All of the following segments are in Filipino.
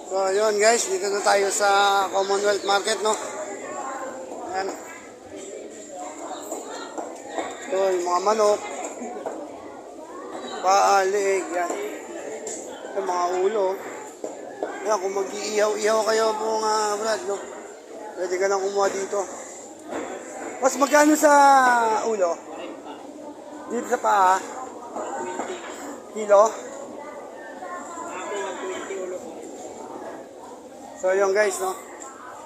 So, yun guys, dito na tayo sa Commonwealth Market, no? Ayan. Ito, yung mga manok. Paalig, yan. Ito, mga ulo. Yan, kung mag-iihaw-ihaw kayo mga brad, no? Pwede ka nang kumuha dito. Mas magkano sa ulo? Dito sa paa? Kilo? So yun guys, no?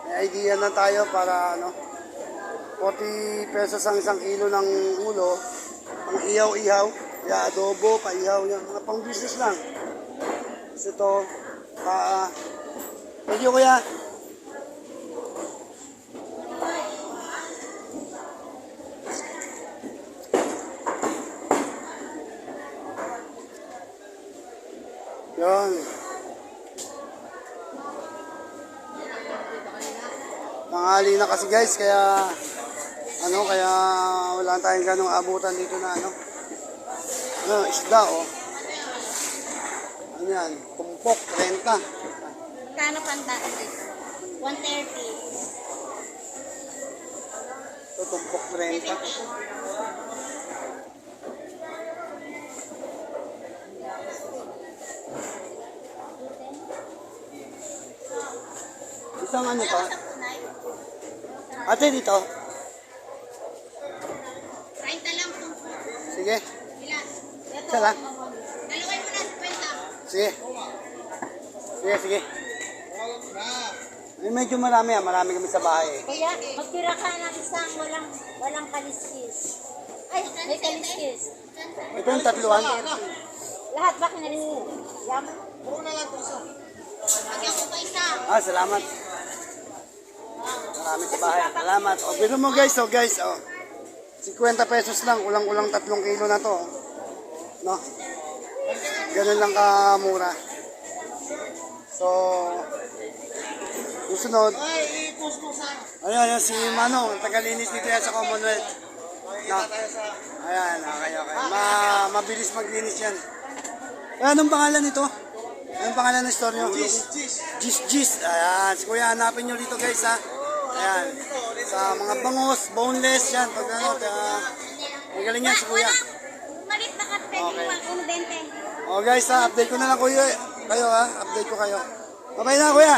May idea na tayo para ano, 40 pesos ang isang kilo ng ulo. Ang ihaw-ihaw, ya adobo, paihaw, yan. Mga pang business lang. So ito, paa. Thank you kuya. Yun. Tanghali na kasi guys, kaya kaya wala tayong ganong abutan dito na isda ano yan, tumpok, 30. Magkano pandaan dito? 130. Ito, tumpok, 30. Isang ano to? Ate dito? 30 lang po. Sige. Ilan? Isa lang. Dalawin mo na, 50. Sige. Sige. Ay, medyo marami kami sa bahay. Kuya, magtira ka ng isang walang kaliskis. Ay, may kaliskis. Ito yung tatluhan. Lahat ba kinaliskis? Yaman? Puro na lang puso. Lagyan ko pa isa. Salamat. Marami sa bahay. Salamat. Biro mo guys, 50 pesos lang, kulang-kulang 3 kilo na to. No? Ganun lang kamura. So, susunod. Ayan, si Manong, tagalinis dito yan sa Commonwealth. No? Ayan, okay. Mabilis maglinis yan. Anong pangalan nito? Anong pangalan ng store nyo? Gis. Ayan, si Kuya, hanapin nyo dito guys ha. Ayan, sa mga bangos, boneless yan. Pag ang galing yan si Kuya. Malit na kape, Okay. 120. Guys ha, update ko na lang kayo ha. Update ko kayo. Bye-bye na Kuya.